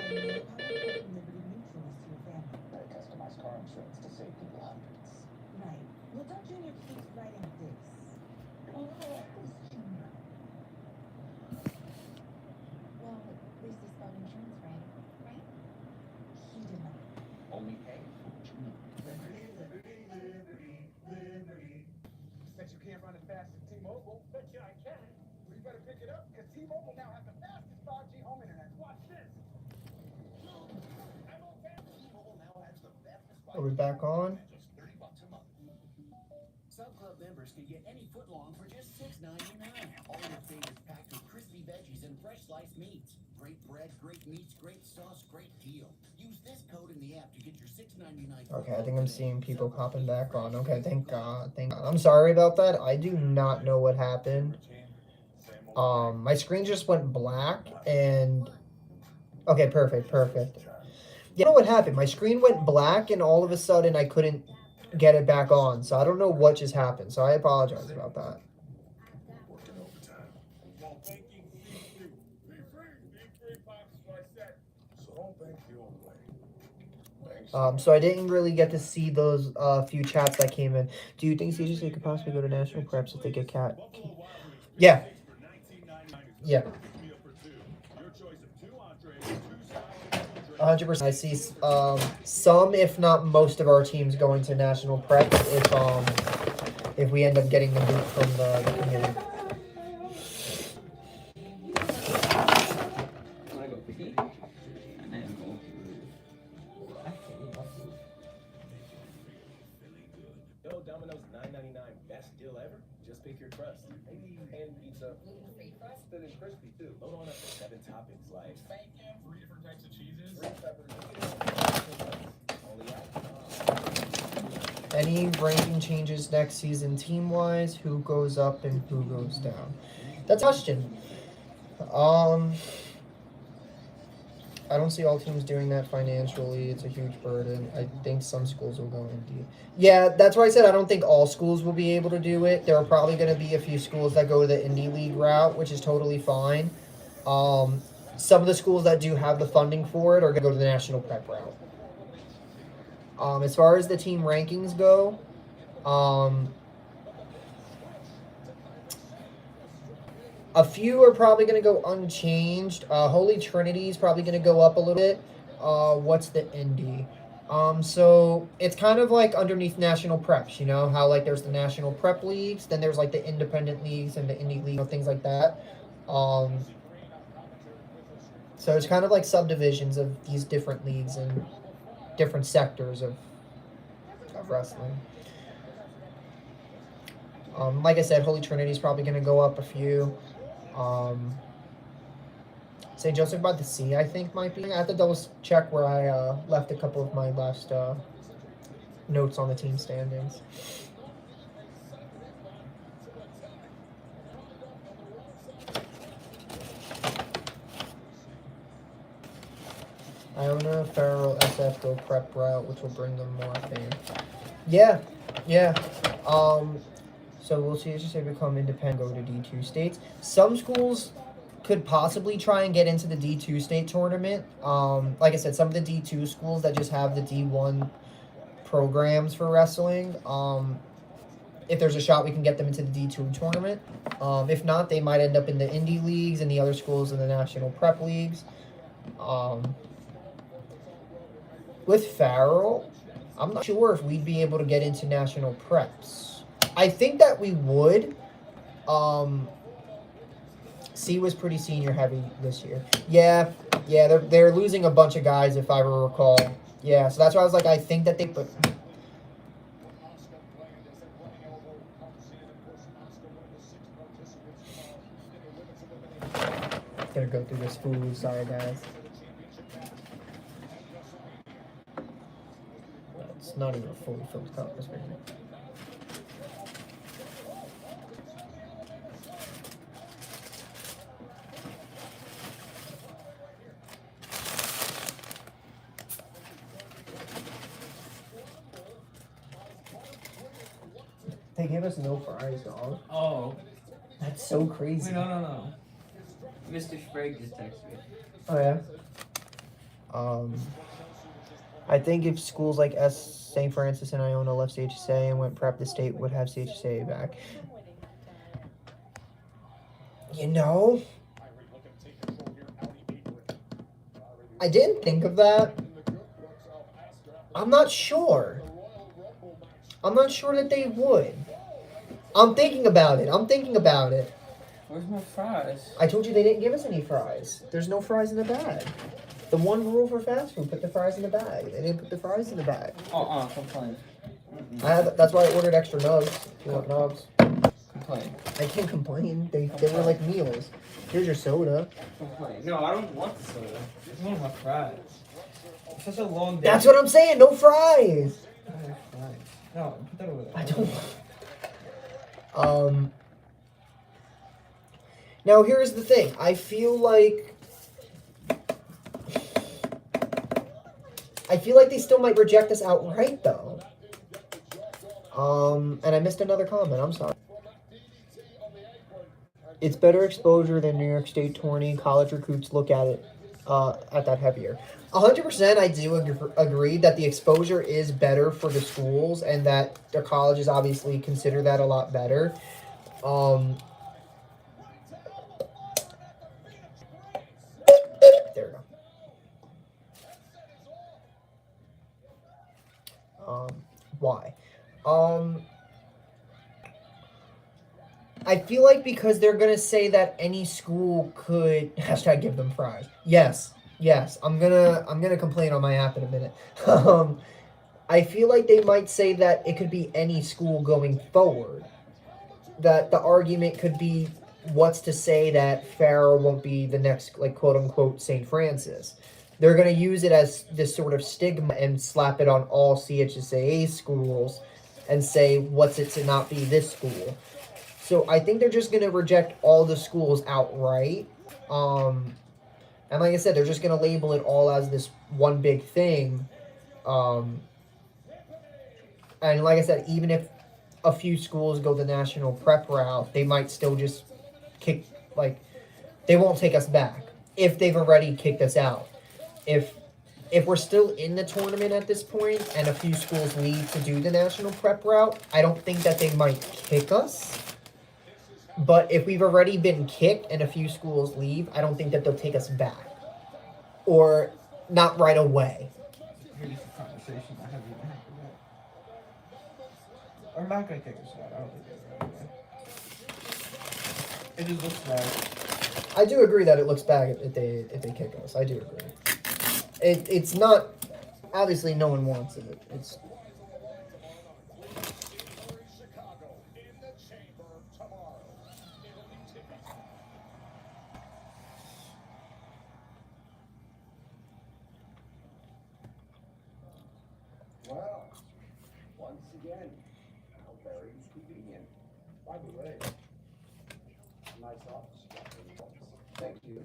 Customized car insurance to save people hundreds. Right. Well, don't Junior keep writing this? Oh, who's Junior? Well, at least he spelled insurance right, right? He did not. Only pay for Junior. Bet you can't run as fast as T-Mobile. Bet you I can. Well, you better pick it up because T-Mobile now has the fastest 5G home internet. Watch this. Are we back on? Just $30 a month. Sub Club members can get any footlong for just $6.99. All your favorites packed with crispy veggies and fresh sliced meats. Great bread, great meats, great sauce, great deal. Use this code in the app to get your $6.99. Okay, I think I'm seeing people popping back on. Okay, thank God. Thank God. I'm sorry about that. I do not know what happened. My screen just went black and... Okay, perfect. You know what happened? My screen went black and all of a sudden I couldn't get it back on. So I don't know what just happened. So I apologize about that. So I didn't really get to see those few chats that came in. Do you think CJC could possibly go to national preps if they get cat? Yeah. 100%. I see some, if not most, of our teams going to national preps if we end up getting the boot from the committee. Yo, Domino's $9.99 best deal ever. Just pick your crust. Maybe pan pizza. Gluten-free crust, thin and crispy too. Load on up to 7 toppings like bacon, 3 different types of cheeses, 3 peppers. Any ranking changes next season team-wise? Who goes up and who goes down? That's a question. I don't see all teams doing that financially. It's a huge burden. I think some schools will go indie. Yeah, that's why I said I don't think all schools will be able to do it. There are probably going to be a few schools that go the indie league route, which is totally fine. Some of the schools that do have the funding for it are going to go to the national prep route. As far as the team rankings go, a few are probably going to go unchanged. Holy Trinity is probably going to go up a little bit. What's the indie? So it's kind of like underneath national preps, you know, how like there's the national prep leagues, then there's like the independent leagues and the indie league, you know, things like that. So it's kind of like subdivisions of these different leagues and different sectors of wrestling. Like I said, Holy Trinity is probably going to go up a few. St. Joseph by the Sea, I think, might be. I have to double check where I left a couple of my last notes on the team standings. Iona, Farrell, SF go prep route, which will bring them more fame. Yeah. So we'll see if they become independent, go to D2 states. Some schools could possibly try and get into the D2 state tournament. Like I said, some of the D2 schools that just have the D1 programs for wrestling. If there's a shot, we can get them into the D2 tournament. If not, they might end up in the indie leagues and the other schools in the national prep leagues. With Farrell, I'm not sure if we'd be able to get into national preps. I think that we would. C was pretty senior heavy this year. Yeah, they're losing a bunch of guys if I recall. Yeah, so that's why I was like, I think that they put. Gonna go through this food. Sorry, guys. It's not even a fully filled cup. This right here. They gave us no fries, dog. Oh. That's so crazy. Wait, no. Mr. Sprague just texted me. Oh, yeah? I think if schools like St. Francis and Iona left CHSA and went prep, the state would have CHSA back. You know, I didn't think of that. I'm not sure. I'm not sure that they would. I'm thinking about it. Where's my fries? I told you they didn't give us any fries. There's no fries in the bag. The one rule for fast food, put the fries in the bag. They didn't put the fries in the bag. Complain. That's why I ordered extra nugs. If you want nugs. Complain. I can't complain. They were like meals. Here's your soda. Complain. No, I don't want the soda. I want my fries. It's such a long day. That's what I'm saying. No fries. I have fries. No, put that over there. I don't. Now here's the thing. I feel like they still might reject us outright, though. And I missed another comment. I'm sorry. It's better exposure than New York State tourney. College recruits look at it at that heavier. 100%, I do agree that the exposure is better for the schools, and that the colleges obviously consider that a lot better. There we go. Why? I feel like because they're gonna say that any school could hashtag give them fries. Yes. I'm gonna complain on my app in a minute. I feel like they might say that it could be any school going forward. That the argument could be, what's to say that Farrah won't be the next, like, quote unquote St. Francis. They're gonna use it as this sort of stigma and slap it on all CHSAA schools and say, what's it to not be this school? So I think they're just going to reject all the schools outright. And like I said, they're just going to label it all as this one big thing. And like I said, even if a few schools go the national prep route, they might still just kick, like, they won't take us back if they've already kicked us out. If we're still in the tournament at this point and a few schools leave to do the national prep route, I don't think that they might kick us. But if we've already been kicked and a few schools leave, I don't think that they'll take us back. Or not right away. Here's the conversation I haven't even had with that. I'm not going to take a shot. I don't think it just looks bad. I do agree that it looks bad if they kick us. I do agree. It's not, obviously no one wants it. It's Well, once again, how very convenient. By the way, nice office. Thank you.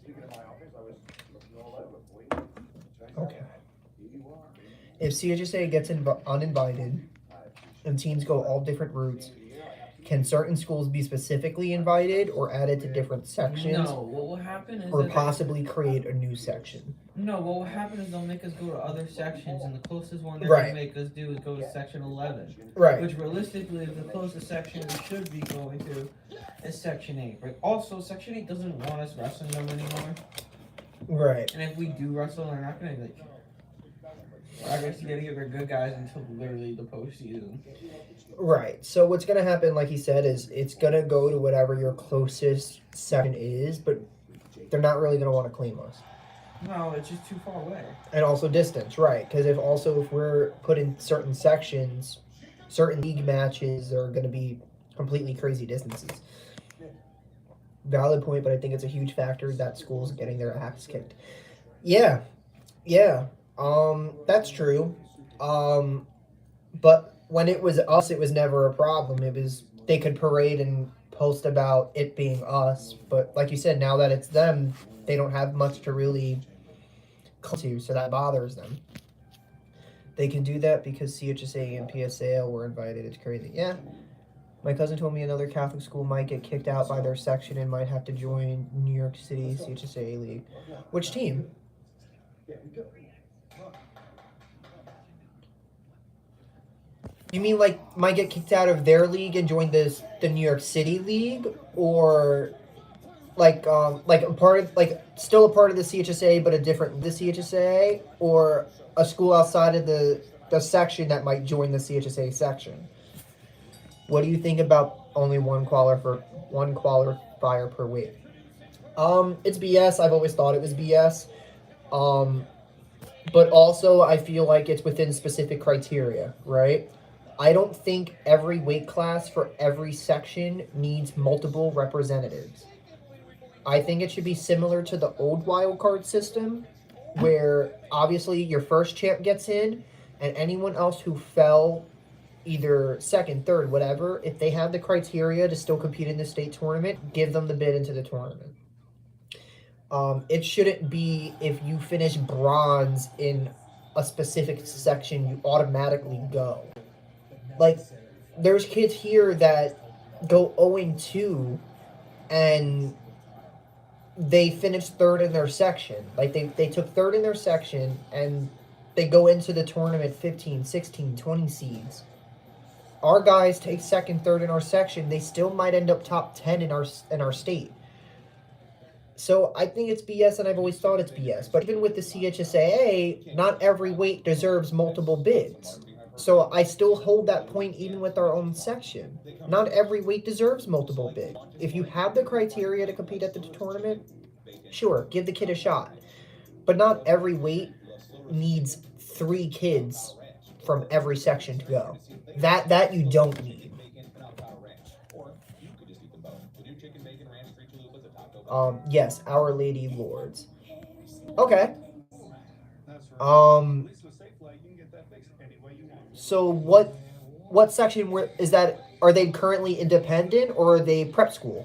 Speaking of my office, I was looking all over for you. okay. Here you are. If CHSA gets uninvited and teams go all different routes, can certain schools be specifically invited or added to different sections? No, what will happen is or that possibly create a new section? No, what will happen is they'll make us go to other sections, and the closest one they're Right. going to make us do is go to section 11. Right. Which realistically, the closest section we should be going to is section 8. But also, section 8 doesn't want us wrestling them anymore. Right. And if we do wrestle, they're not going to, like, I guess you're going to get their good guys until literally the postseason. Right. So what's going to happen, like he said, is it's going to go to whatever your closest section is, but they're not really going to want to claim us. No, it's just too far away. And also distance, right. Because if we're put in certain sections, certain league matches are going to be completely crazy distances. Valid point, but I think it's a huge factor that schools getting their ass kicked. Yeah. That's true. But when it was us, it was never a problem. It was, they could parade and post about it being us. But like you said, now that it's them, they don't have much to really cling to, so that bothers them. They can do that because CHSA and PSAL were invited. It's crazy. Yeah. My cousin told me another Catholic school might get kicked out by their section and might have to join New York City CHSA League. Which team? There we go. You mean like might get kicked out of their league and join the New York City league, or like a part of like still a part of the CHSA but a different the CHSA, or a school outside of the section that might join the CHSA section? What do you think about only one qualifier per week? It's BS. I've always thought it was BS. But also I feel like it's within specific criteria, right? I don't think every weight class for every section needs multiple representatives. I think it should be similar to the old wildcard system, where obviously your first champ gets in, and anyone else who fell either second, third, whatever, if they have the criteria to still compete in the state tournament, give them the bid into the tournament. It shouldn't be if you finish bronze in a specific section, you automatically go. Like, there's kids here that go 0-2 and they finished third in their section. Like, they took third in their section and they go into the tournament 15, 16, 20 seeds. Our guys take second, third in our section. They still might end up top 10 in our state. So I think it's BS, and I've always thought it's BS. But even with the CHSAA, not every weight deserves multiple bids. So I still hold that point even with our own section. Not every weight deserves multiple bids. If you have the criteria to compete at the tournament, sure, give the kid a shot. But not every weight needs 3 kids from every section to go. That you don't need. Yes, Our Lady Lords. Okay. So what section is that? Are they currently independent or are they prep school?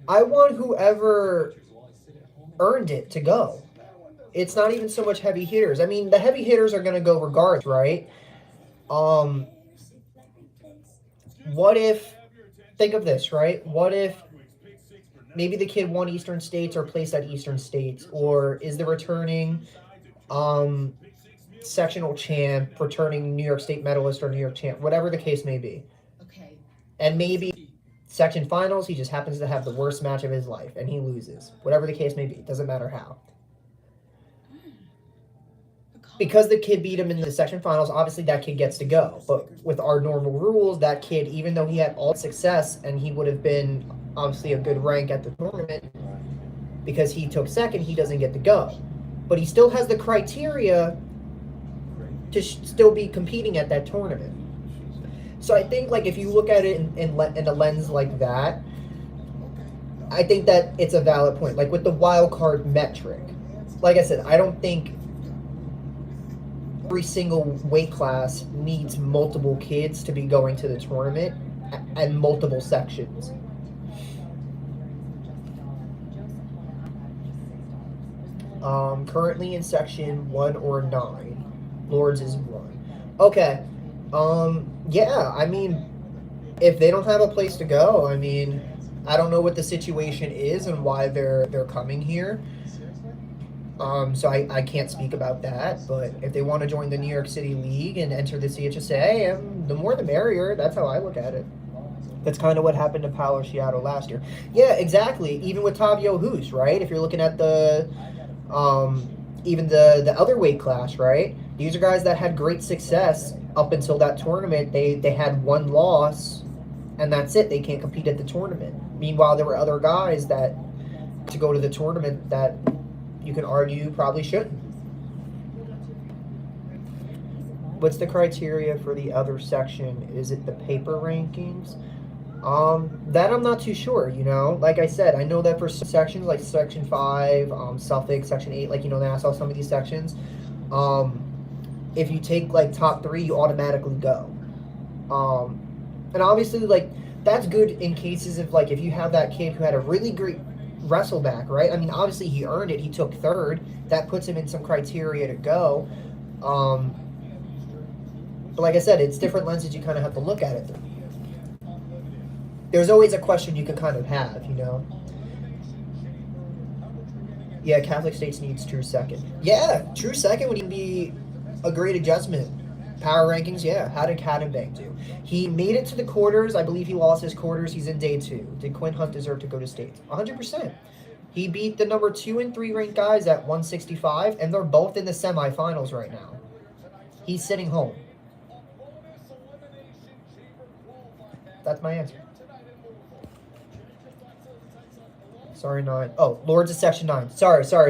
I want whoever earned it to go. It's not even so much heavy hitters. I mean, the heavy hitters are going to go regardless, right? What if, think of this, right? What if maybe the kid won Eastern States or placed at Eastern States, or is the returning sectional champ, returning New York State medalist or New York champ, whatever the case may be. Okay. And maybe section finals, he just happens to have the worst match of his life and he loses. Whatever the case may be, doesn't matter how. Because the kid beat him in the section finals, obviously that kid gets to go. But with our normal rules, that kid, even though he had all success and he would have been obviously a good rank at the tournament, because he took second, he doesn't get to go. But he still has the criteria to still be competing at that tournament. So I think, like, if you look at it in a lens like that, I think that it's a valid point. Like with the wild card metric, like I said, I don't think every single weight class needs multiple kids to be going to the tournament and multiple sections. Currently in section 1 or 9. Lords is 1. Okay. Yeah, I mean, if they don't have a place to go, I mean, I don't know what the situation is and why they're coming here. So I can't speak about that, but if they want to join the New York City League and enter the CHSA, the more the merrier. That's how I look at it. That's kind of what happened to Paolo Sciatto last year. Yeah, exactly. Even with Tavio Hus, right? If you're looking at the even the other weight class, right? These are guys that had great success up until that tournament. They had one loss, and that's it. They can't compete at the tournament. Meanwhile, there were other guys that to go to the tournament that you can argue probably shouldn't. What's the criteria for the other section? Is it the paper rankings? That I'm not too sure, you know. Like I said, I know that for sections like Section 5, Suffolk, Section 8, like, you know, Nassau, some of these sections, if you take, like, top 3, you automatically go. And obviously, like, that's good in cases of, like, if you have that kid who had a really great wrestleback, right? I mean, obviously he earned it. He took 3rd. That puts him in some criteria to go. But like I said, it's different lenses you kind of have to look at it through. there's always a question you can kind of have, you know. Yeah, Catholic States needs true second. Yeah, true second would even be a great adjustment. Power rankings, yeah. How did Cadenbank do? He made it to the quarters. I believe he lost his quarters. He's in day 2. Did Quinn Hunt deserve to go to states? 100%. He beat the number 2 and 3 ranked guys at 165, and they're both in the semifinals right now. He's sitting home. That's my answer. Sorry, 9. Oh, Lords is Section 9. Sorry. So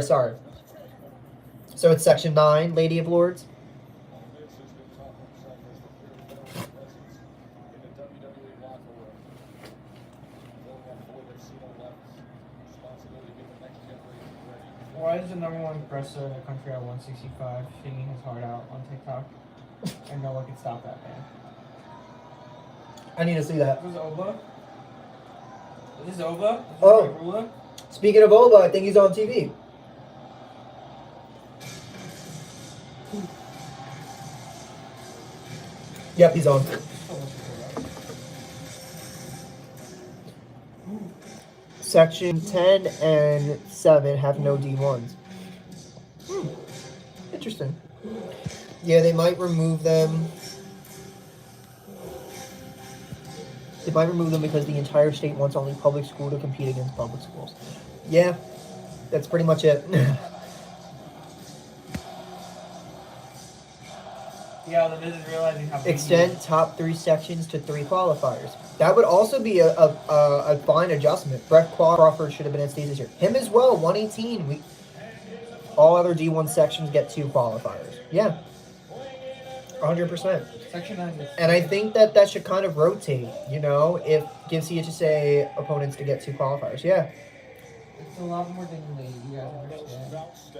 it's Section 9, Lady of Lords? Why is the number 1 wrestler in the country at 165 singing his heart out on TikTok? And no one can stop that man. I need to see that. Is this Oba? Is this Oba? Oh. Speaking of Oba, I think he's on TV. Yep, he's on. Section 10 and 7 have no D1s. Interesting. Yeah, they might remove them. They might remove them because the entire state wants only public school to compete against public schools. Yeah, that's pretty much it. Yeah, the business realizing how Extend top 3 sections to 3 qualifiers. That would also be a fine adjustment. Brett Crawford should have been at state this year. Him as well, 118. All other D1 sections get 2 qualifiers. Yeah, 100%. Section 9. And I think that should kind of rotate, you know, if gives CHSA opponents to get 2 qualifiers. Yeah. It's a lot more than you guys understand.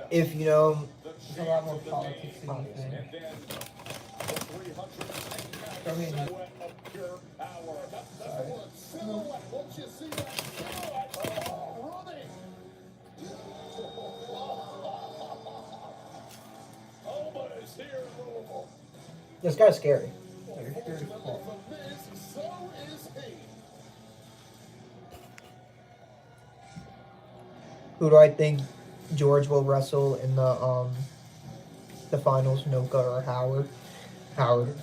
If, you know... It's a lot more politics than you think. I mean, this guy's scary. Who do I think George will wrestle in the finals? Noka or Howard? Howard.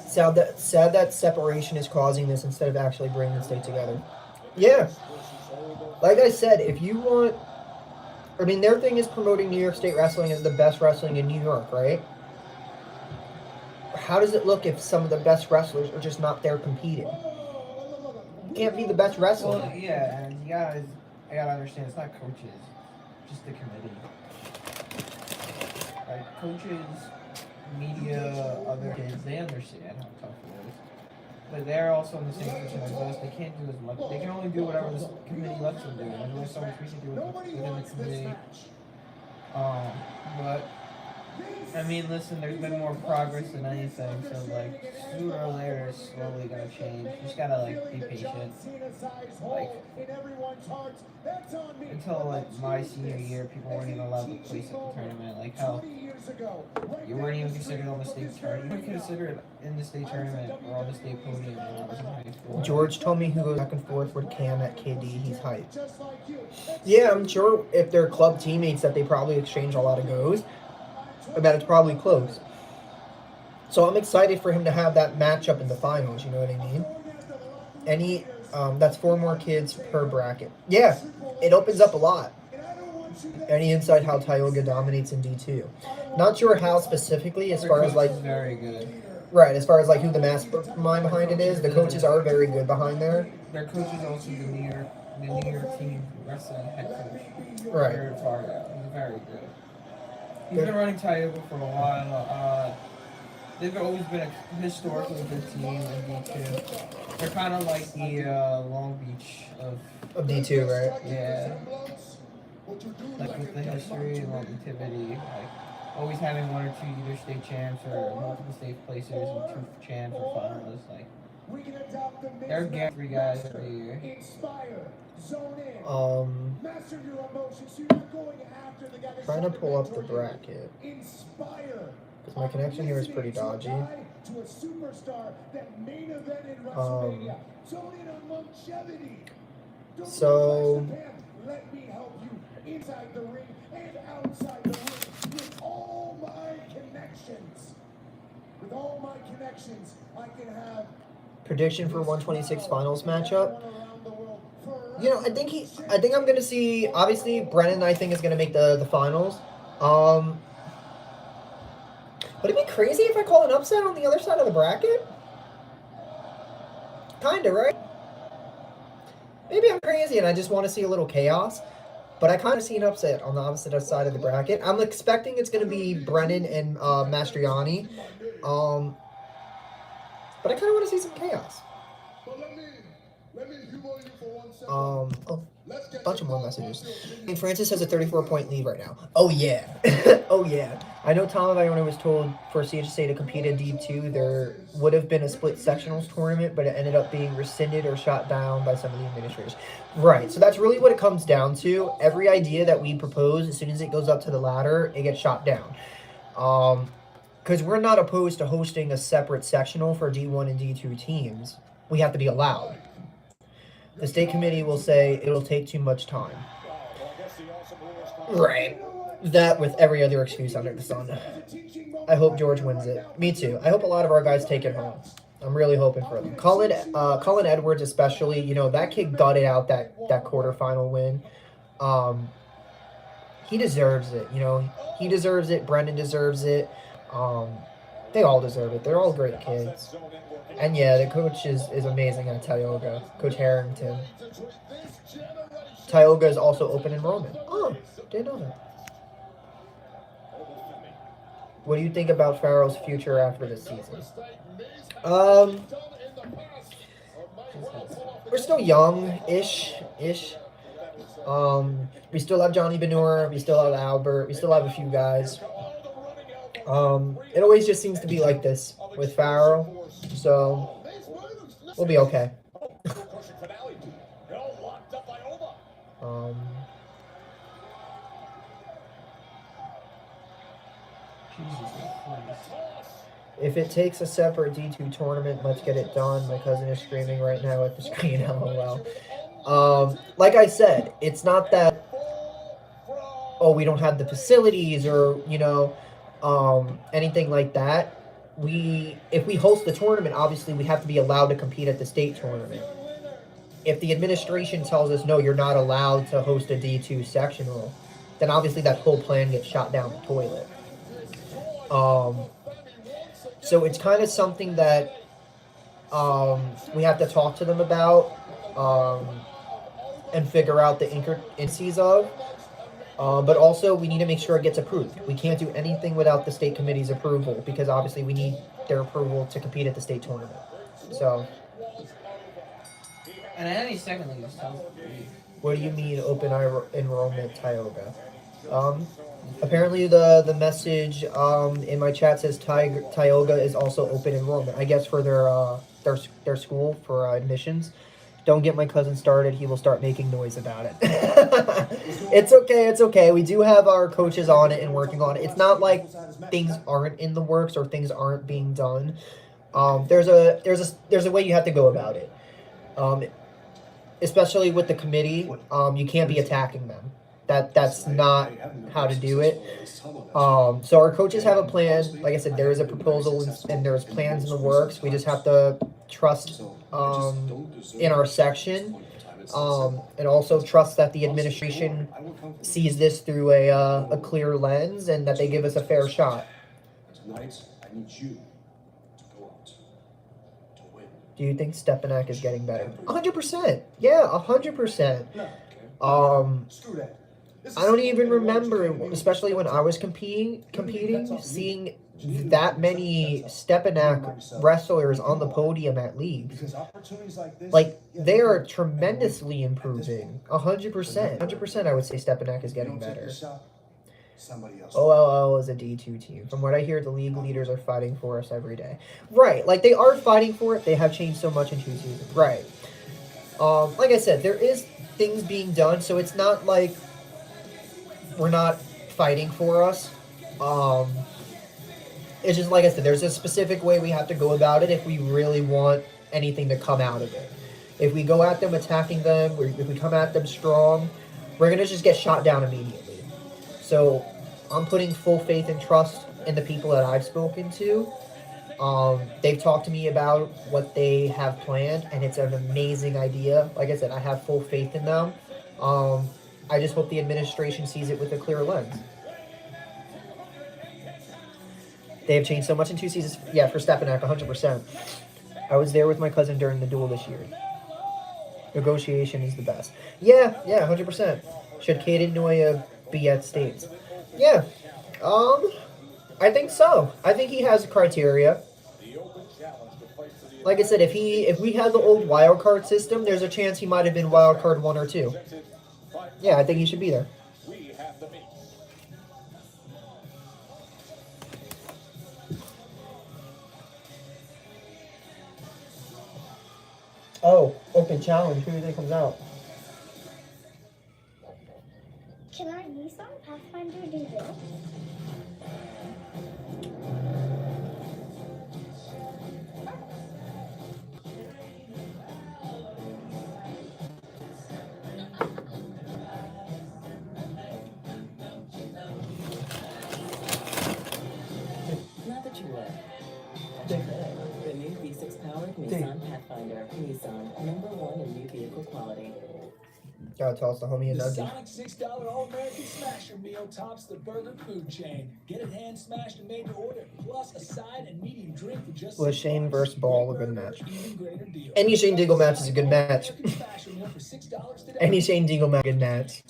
Sad that separation is causing this instead of actually bringing the state together. Yeah. Like I said, if you want... I mean, their thing is promoting New York State wrestling as the best wrestling in New York, right? How does it look if some of the best wrestlers are just not there competing? You can't be the best wrestler. well, yeah, and you guys, I gotta understand, it's not coaches, just the committee. Like, coaches, media, other kids, they understand how tough it is. But they're also in the same position as us. They can't do as much. They can only do whatever the committee lets them do. There's only so much we can do within the committee. But I mean, listen, there's been more progress than anything. So like, sooner or later, it's slowly gonna change. You just gotta like be patient. Like until like my senior year, people weren't even allowed to place at the tournament. Like hell, you weren't even considered on the state tournament. You weren't considered in the state tournament or on the state podium when I was in high school. George told me who goes back and forth with Cam at KD. He's hyped. Yeah, I'm sure if they're club teammates that they probably exchange a lot of goes. I bet it's probably close. So I'm excited for him to have that matchup in the finals, you know what I mean? That's 4 more kids per bracket. Yeah, it opens up a lot. Any insight how Tioga dominates in D2? Not sure how specifically, as far as like... Very good. Right, as far as like who the mastermind behind it is. The coaches are very good behind there. Their coach is also the New York team wrestling head coach. Right. Jared Fargo. He's very good. He's been running Tioga for a while. They've always been a historically good team in D2. They're kind of like the Long Beach of D2, right? Yeah. Like with the history and longevity, like always having 1 or 2 either state champs or multiple state placers and 2 champs or finalists. Like they're getting 3 guys every year. Trying to pull up the bracket. Because my connection here is pretty dodgy. To a superstar that main evented WrestleMania. So in a longevity. Don't So- be a flash in the pan. Let me help you inside the ring and outside the ring with all my connections. With all my connections, I can have Prediction for 126 finals matchup. You know, I think I'm gonna see. Obviously, Brennan, I think, is gonna make the finals. Would it be crazy if I call an upset on the other side of the bracket? Kinda, right? Maybe I'm crazy and I just want to see a little chaos. But I kind of see an upset on the opposite side of the bracket. I'm expecting it's gonna be Brennan and Mastriani. But I kind of want to see some chaos. Oh, a bunch of more messages. And Francis has a 34-point lead right now. Oh, yeah. Oh, yeah. I know Tom of Iona was told for CHSA to compete in D2, there would have been a split sectionals tournament, but it ended up being rescinded or shot down by some of the administrators. Right. So that's really what it comes down to. Every idea that we propose, as soon as it goes up to the ladder, it gets shot down. Because we're not opposed to hosting a separate sectional for D1 and D2 teams. We have to be allowed. The state committee will say it'll take too much time. Right. That with every other excuse under the sun. I hope George wins it. Me too. I hope a lot of our guys take it home. I'm really hoping for them. Colin Edwards especially, you know, that kid gutted out that quarterfinal win. He deserves it, you know. He deserves it. Brendan deserves it. They all deserve it. They're all great kids. And yeah, the coach is amazing at Tioga. Coach Harrington. Tioga is also open enrollment. Oh, didn't know that. What do you think about Farrell's future after this season? We're still young-ish. We still have Johnny Benur. We still have Albert. We still have a few guys. It always just seems to be like this with Farrell. So, we'll be okay. If it takes a separate D2 tournament, let's get it done. My cousin is screaming right now at the screen, LOL. Like I said, it's not that, oh, we don't have the facilities or, you know, anything like that. If we host the tournament, obviously we have to be allowed to compete at the state tournament. If the administration tells us, no, you're not allowed to host a D2 sectional, then obviously that whole plan gets shot down the toilet. So it's kind of something that we have to talk to them about and figure out the intricacies of. But also, we need to make sure it gets approved. We can't do anything without the state committee's approval because obviously we need their approval to compete at the state tournament. So. And any second league is tough. What do you mean open enrollment, Tioga? Apparently the message in my chat says Tioga is also open enrollment. I guess for their school for admissions. Don't get my cousin started. He will start making noise about it. It's okay. It's okay. We do have our coaches on it and working on it. It's not like things aren't in the works or things aren't being done. There's a way you have to go about it. Especially with the committee, you can't be attacking them. That's not how to do it. So our coaches have a plan. Like I said, there is a proposal and there's plans in the works. We just have to trust in our section, and also trust that the administration sees this through a clear lens and that they give us a fair shot. Tonight, I need you to go out to win. Do you think Stepanak is getting better? 100%. Yeah, 100%. Screw that. I don't even remember, especially when I was competing, seeing that many Stepanak wrestlers on the podium at leagues. Because opportunities like this, Like, they are tremendously improving. 100%. 100% I would say Stepanak is getting better. Somebody else. OLL is a D2 team. From what I hear, the league leaders are fighting for us every day. Right, like, they are fighting for it. They have changed so much in 2 seasons. Right. Like I said, there is things being done, so it's not like we're not fighting for us. It's just like I said, there's a specific way we have to go about it if we really want anything to come out of it. If we go at them attacking them, if we come at them strong, we're going to just get shot down immediately. So I'm putting full faith and trust in the people that I've spoken to. They've talked to me about what they have planned, and it's an amazing idea. Like I said, I have full faith in them. I just hope the administration sees it with a clear lens. They have changed so much in 2 seasons. Yeah, for Stepanak, 100%. I was there with my cousin during the duel this year. Negotiation is the best. Yeah, 100%. Should Caden Noya be at States? Yeah, I think so. I think he has criteria. Like I said, if we had the old wild card system, there's a chance he might have been wild card 1 or 2. Yeah, I think he should be there. Oh, open challenge. Who do you think comes out? Can our Nissan Pathfinder do this? Not that you would. The new V6-powered Nissan Pathfinder. Nissan, #1 in new vehicle quality. Gotta toss the homie a The nudge. Sonic $6 All-American Smasher meal tops the burger food chain. Get it hand smashed and made to order, plus a side and medium drink for just Was Shane versus Ball a good match? even greater deal. Any Shane Dingle match is a good match. All-American Smasher meal for $6 today. Any Shane Dingle match is a good match.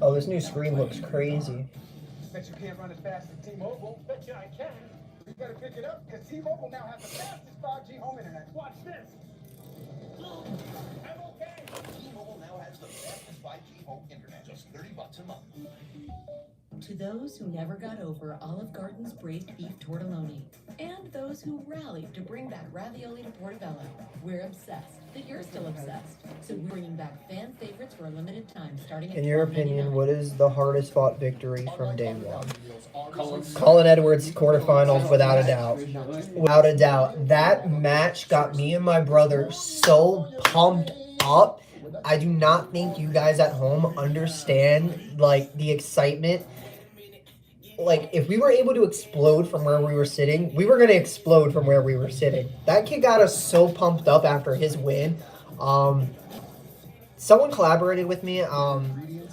Oh, this new screen looks crazy. Bet you can't run as fast as T-Mobile. Bet you I can. You better pick it up, because T-Mobile now has the fastest 5G home internet. Watch this. I'm okay. T-Mobile now has the fastest 5G home internet, just $30 a month. To those who never got over Olive Garden's braised beef tortelloni, and those who rallied to bring back ravioli to Portobello, we're obsessed that you're still obsessed. So we're bringing back fan favorites for a limited time, starting at In your $12.99. opinion, what is the hardest fought victory from day one? Colin Edwards quarterfinals, without a doubt. Without a doubt. That match got me and my brother so pumped up. I do not think you guys at home understand, like, the excitement. Like, if we were able to explode from where we were sitting, we were going to explode from where we were sitting. That kid got us so pumped up after his win. Someone collaborated with me on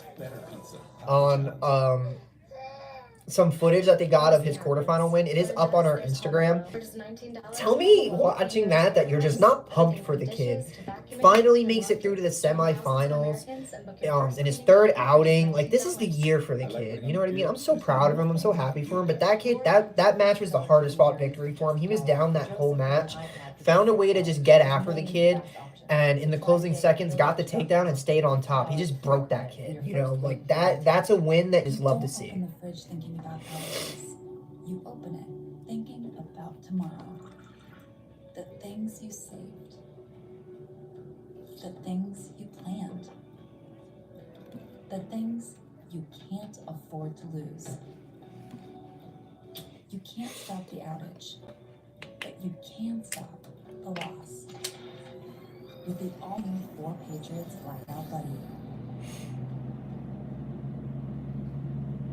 some footage that they got of his quarterfinal win. It is up on our Instagram. Tell me, watching that you're just not pumped for the kid. Finally makes it through to the semifinals. In his 3rd outing. Like, this is the year for the kid. You know what I mean? I'm so proud of him. I'm so happy for him. But that kid, that match was the hardest fought victory for him. He was down that whole match. Found a way to just get after the kid. And in the closing seconds, got the takedown and stayed on top. He just broke that kid. You know, like, that's a win that I just love to see. In the fridge thinking about how it is. You open it thinking about tomorrow. The things you saved. The things you planned. The things you can't afford to lose. You can't stop the outage, but you can stop the loss. With the all-new 4 Patriots Blackout Buddy.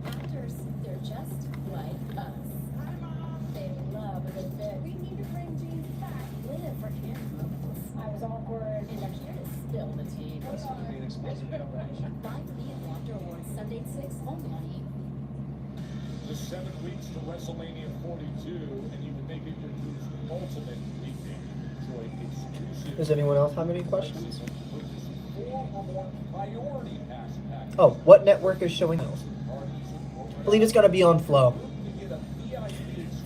Actors, they're just like us. They love a good bit. We need to bring James back. Live for camera. I was awkward, and I'm here to spill the tea. Find me at the After Awards Sunday at 6, only on E! The 7 weeks to WrestleMania 42, and you can make it your ultimate weekend. Enjoy exclusive. Does anyone else have any questions? 4 or more priority pass packs. Oh, what network is showing those? I believe it's going to be on Flow.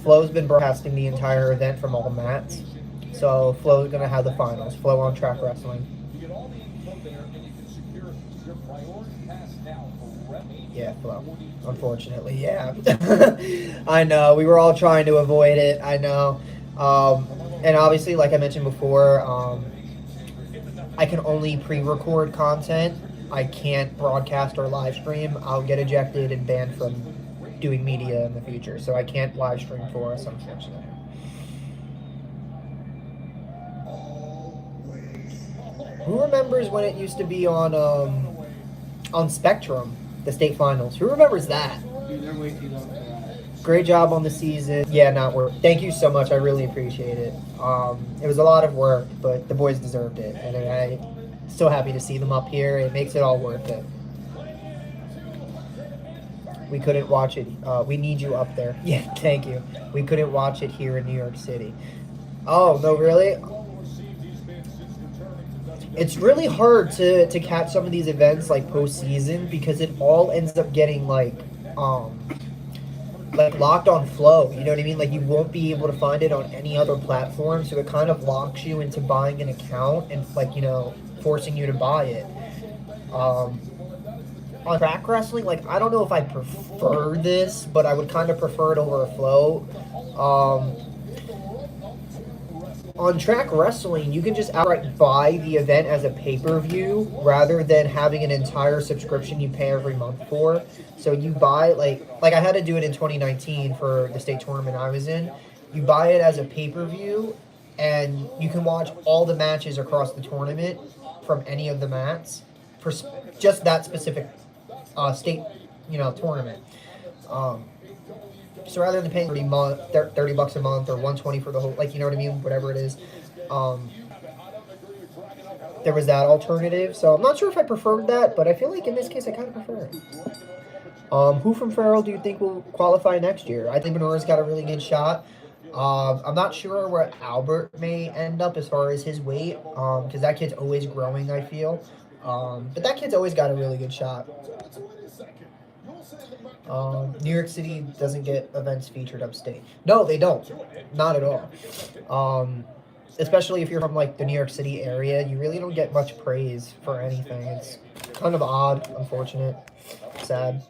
Flow's been broadcasting the entire event from all mats. So Flow's going to have the finals. Flow on Track Wrestling. You get all the info there, and you can secure your priority pass now for WrestleMania. Yeah, Flow. Unfortunately, yeah. I know. We were all trying to avoid it. I know. And obviously, like I mentioned before, I can only pre-record content. I can't broadcast or live stream. I'll get ejected and banned from doing media in the future, so I can't live stream for us, unfortunately. Who remembers when it used to be on Spectrum, the state finals? Who remembers that? Dude, they're way too young for that. Great job on the season. Yeah, not work. Thank you so much. I really appreciate it. It was a lot of work, but the boys deserved it, and I'm so happy to see them up here. It makes it all worth it. We couldn't watch it. We need you up there. Yeah, thank you. We couldn't watch it here in New York City. Oh, no, really? It's really hard to catch some of these events like postseason because it all ends up getting like locked on Flow. You know what I mean? Like you won't be able to find it on any other platform, so it kind of locks you into buying an account and like, you know, forcing you to buy it. On track wrestling, like I don't know if I prefer this, but I would kind of prefer it over a Flow. On track wrestling, you can just outright buy the event as a pay-per-view rather than having an entire subscription you pay every month for. So you buy, like I had to do it in 2019 for the state tournament I was in. You buy it as a pay-per-view, and you can watch all the matches across the tournament from any of the mats for just that specific state, you know, tournament. So rather than paying $30 a month or $120 for the whole, like, you know what I mean, whatever it is, there was that alternative. So I'm not sure if I preferred that, but I feel like in this case I kind of prefer it. Who from Farrell do you think will qualify next year? I think Minora's got a really good shot. I'm not sure where Albert may end up as far as his weight, because that kid's always growing, I feel. But that kid's always got a really good shot. New York City doesn't get events featured upstate. No, they don't. Not at all. Especially if you're from like the New York City area, you really don't get much praise for anything. It's kind of odd, unfortunate, sad.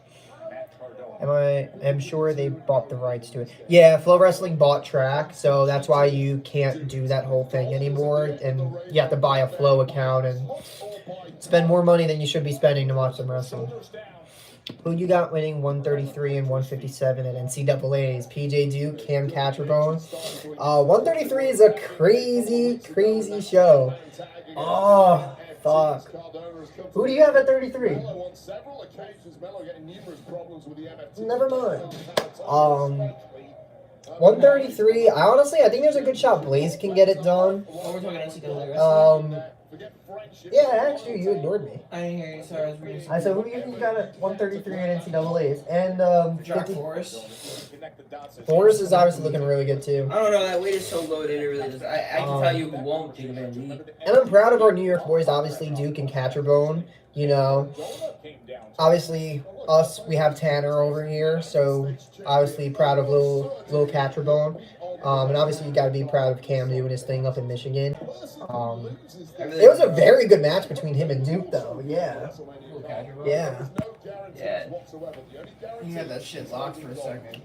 I'm sure they bought the rights to it. Yeah, Flow Wrestling bought track, so that's why you can't do that whole thing anymore, and you have to buy a Flow account and spend more money than you should be spending to watch some wrestling. Who you got winning 133 and 157 at NCAA's? PJ Duke, Cam Catcherbone. 133 is a crazy, crazy show. Oh, fuck. Who do you have at 33? Never mind. 133. I think there's a good shot Blaze can get it done. Oh, we're talking NCAA. Yeah, actually, you ignored me. I didn't hear you. Sorry, I was reading. I said, who do you think you got at 133 at NCAA's? And, Jack Forrest. Forrest is obviously looking really good, too. I don't know, that weight is so loaded, it really does. I can tell you who won't take advantage. And I'm proud of our New York boys, obviously, Duke and Catcherbone. You know, obviously, us, we have Tanner over here, so obviously proud of little Catcherbone. And obviously, you got to be proud of Cam doing his thing up in Michigan. It was a very good match between him and Duke, though. Yeah. Yeah. Yeah. He had that shit locked for a second.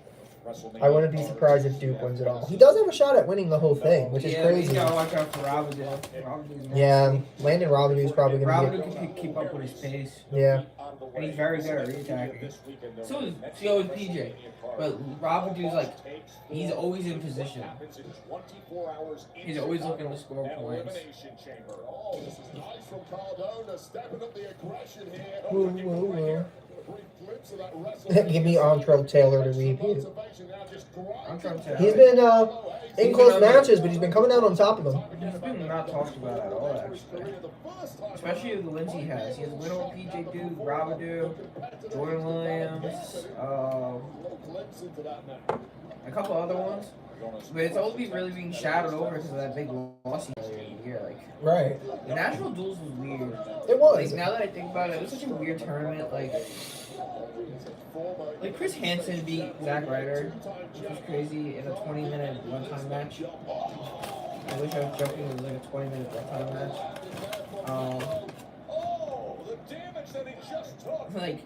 I wouldn't be surprised if Duke wins it all. He does have a shot at winning the whole thing, which is crazy. You gotta watch out for Robidou. Yeah, Landon Robidou is probably going to Robidou can keep up with his pace. Yeah. And he's very good at reattacking. So is PJ. But Robidou's like, he's always in position. He's always looking to score points. Give me Antrell Taylor to repeat. He's been in close matches, but he's been coming out on top of them. He's been not talked about at all, actually. Especially the wins he has. He has a win over PJ Duke, Robidou, Jordan Williams, a couple other ones. But it's always really being shadowed over because of that big loss he had earlier in the year. Like, right. The National Duels was weird. It was. Like, now that I think about it, it was such a weird tournament. Like Chris Hansen beat Zack Ryder, which was crazy, in a 20-minute one-time match. I wish I was joking, it was like a 20-minute one-time match. Like,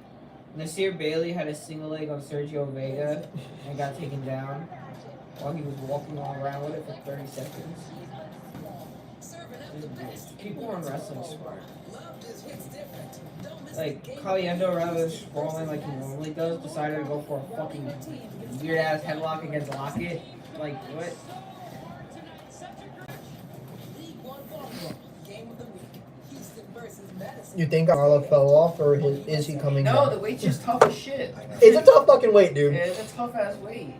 Nasir Bailey had a single leg on Sergio Vega and got taken down. while he was walking around with it for 30 seconds. People on wrestling smart. Like, Caliendo, rather than sprawling like he normally does, decided to go for a fucking weird-ass headlock against Lockett. Like, what? You think Arla fell off, or is he coming No, back? the weight's just tough as shit. It's a tough fucking weight, dude. Yeah, it's a tough-ass weight.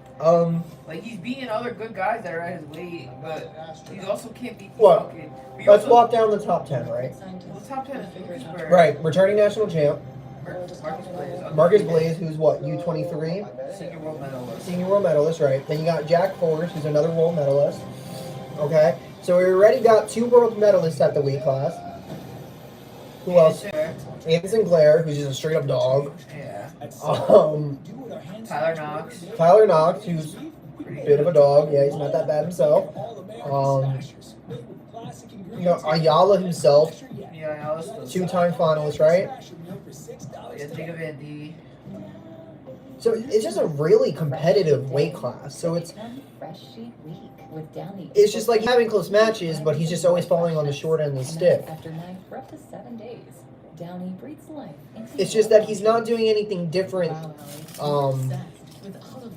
Like he's beating other good guys that are at his weight, but he also can't beat the What? fucking... Let's walk down the top 10, right? The top 10 is Lucasburg. Right, returning national champ. Marcus Blaze. Marcus Blaze, who's what, U23? Senior world medalist. Senior world medalist, right. Then you got Jack Forrest, who's another world medalist. Okay, so we already got 2 world medalists at the weight class. Who else? Anthony Sinclair, who's just a straight up dog. Yeah. Tyler Knox, who's a bit of a dog. Yeah, he's not that bad himself. You know, Ayala himself, Yeah, Ayala's still 2-time finalist, right? Yeah, Jacob Andy. So it's just a really competitive weight class. So it's just like having close matches, but he's just always falling on the short end of the stick. After 9 for up to 7 days, Downey breathes life. It's just that he's not doing anything different, With Olive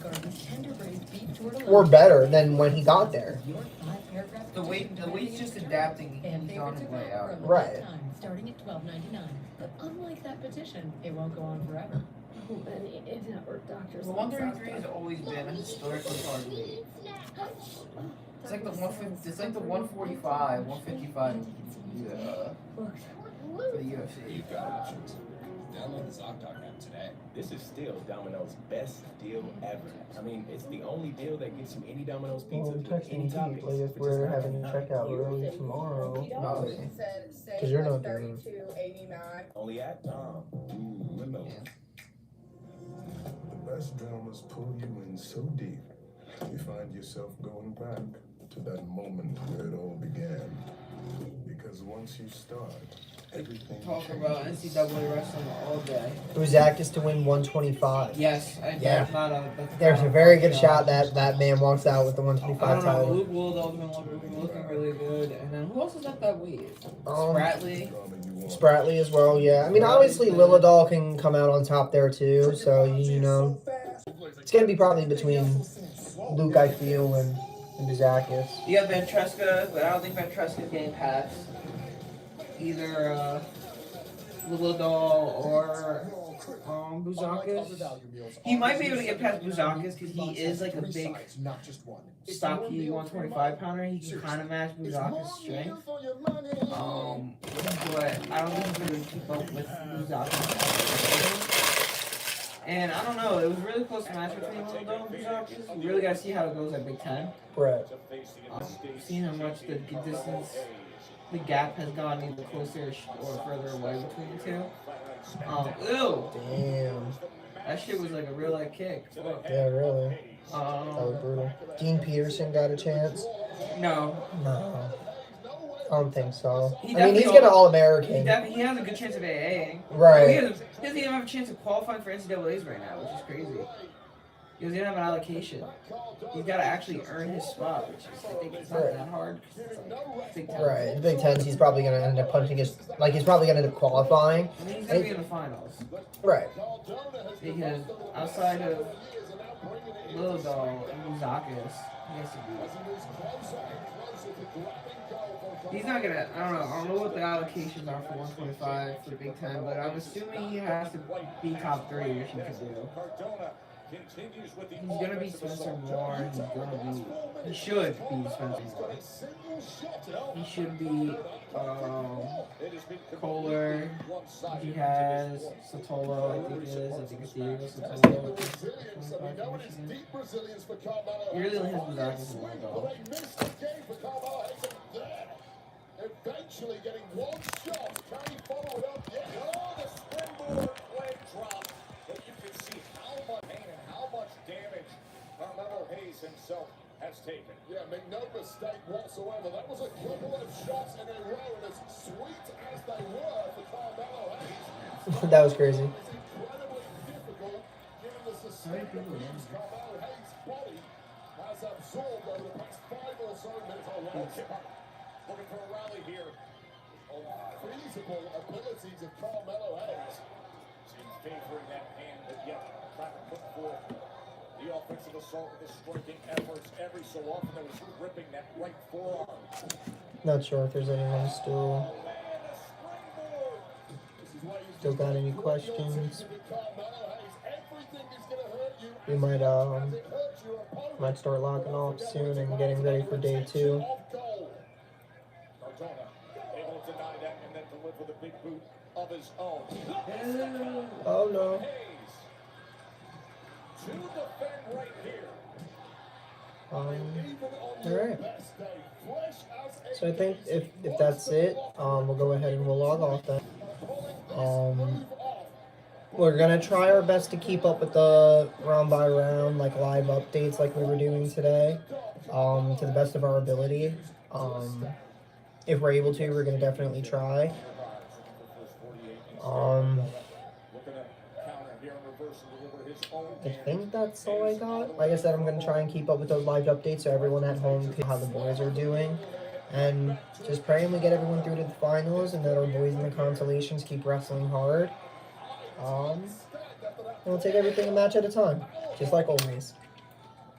Garden's tender braised beef tortellini. or better than when he got there. Your 5-paragraph The weight's just adapting. and He's on his way out. for a Right. limited time, starting at $12.99. But unlike that petition, it won't go on forever. The 133 has always been a historically hard weight. It's like the 150. It's like the 145, 155. Yeah. For the UFC. You've got options. Download the ZocDoc app today. This is still Domino's best deal ever. I mean, it's the only deal that gets you any Domino's pizza. Well, I'm texting any you, toppings, like, if which we're is having not a checkout you. early tomorrow. Probably. Because you're not doing it. Only at remote. The best dramas pull you in so deep, you find yourself going back to that moment where it all began. Because once you start, everything Talk changes. about NCAA wrestling all day. Uzakis to win 125. Yes, Yeah. that's There's a very good shot that that man walks out with the I 125 don't know. title. Luke Willow's been looking really good, and then who else is at that weight? Spratley. Drama you want. Spratly as well, yeah. I mean, obviously Lilladal can come out on top there too, so you know, it's gonna be probably between Luke, I feel, and Uzakis. You got Ventresca, but I don't think Ventresca's getting past either Lilladal or Bouzakis. He might be able to get past Bouzakis because he is like a big, stocky 125 pounder. He can kind of match Bouzakis' strength. But I don't think he's going to keep up with Bouzakis. And I don't know, it was a really close match between Lilladal and Bouzakis. We really got to see how it goes at Big Ten. Right. Seeing how much the distance, the gap has gone either closer or further away between the two. Ew! Damn. That shit was like a real life kick. Yeah, really. That was brutal. Dean Peterson got a chance? No. No. I don't think so. He I mean, he's definitely- gonna All-American. He has a good chance of AA. Right. He doesn't even have a chance of qualifying for NCAAs right now, which is crazy. He doesn't even have an allocation. He's got to actually earn his spot, which is, I think, it's not that hard. It's like Big Ten. Right. In Big Ten, he's probably gonna end up punching his, like, he's probably gonna end up qualifying. I mean, he's going to be in the finals. Right. Because outside of Lilladal and Bouzakis, he has to be. He's not gonna. I don't know what the allocations are for 125 for Big Ten, but I'm assuming he has to be top 3, which he could do. He's gonna beat Spencer Moore. He should beat Spencer Moore. He should beat Kohler. He has Sotolo, I think it is. I think it's Diego Sotolo. He really only has Bouzakis and Lilladal. Eventually getting one shot. Can he follow it up? Yeah. Oh, the springboard leg drop. But you can see how much pain and how much damage Carmelo Hayes himself has taken. Yeah, make no mistake whatsoever. That was a couple of shots in a row, and as sweet as they were for Carmelo Hayes, That was crazy. it's incredibly difficult given the suspension Carmelo Hayes' body has absorbed. absorbed over the past 5 or so minutes. Oh, well, Kipper looking for a rally here. Unfeasible abilities of Carmelo Hayes. Seems favoring that hand, but yet trying to put forth the offensive assault with the striking efforts every so often. That was ripping that right forearm. Not sure if there's anyone still got any questions. We might start locking off soon and getting ready for day 2. Able to deny that and then to live with a big boot of his own. Oh no. To defend right here. Alright. So I think if that's it, we'll go ahead and we'll log off then. We're gonna try our best to keep up with the round by round, like live updates like we were doing today, to the best of our ability. If we're able to, we're gonna definitely try. I think that's all I got. Like I said, I'm gonna try and keep up with those live updates so everyone at home can see how the boys are doing. And just praying we get everyone through to the finals and that our boys in the consolations keep wrestling hard. And we'll take everything a match at a time, just like always.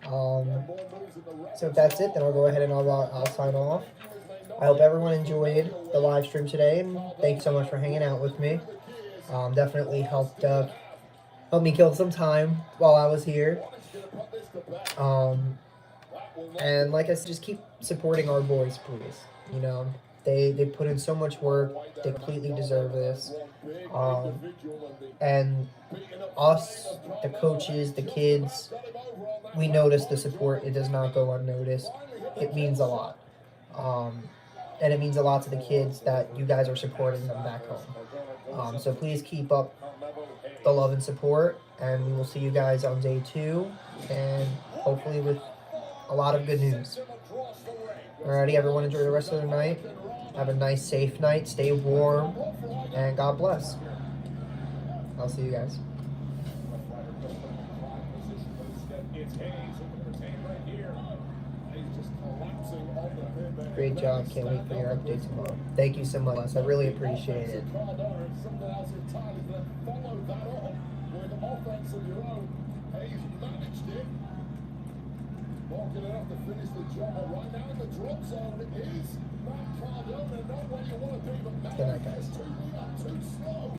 So if that's it, then I'll go ahead and I'll sign off. I hope everyone enjoyed the live stream today, and thank you so much for hanging out with me. Definitely helped me kill some time while I was here. And like I said, just keep supporting our boys, please. You know, they put in so much work. They completely deserve this. And us, the coaches, the kids, we notice the support. It does not go unnoticed. It means a lot. And it means a lot to the kids that you guys are supporting them back home. So please keep up the love and support, and we will see you guys on day 2, and hopefully with a lot of good news. Alrighty, everyone, enjoy the rest of the night. Have a nice, safe night. Stay warm, and God bless. I'll see you guys. Great job. Can't wait for your update tomorrow. Thank you so much. I really appreciate it. Walking enough to finish the job right now in the drop zone is Matt Cardona. Not where you want to be, but Matt Good night, guys. is too slow.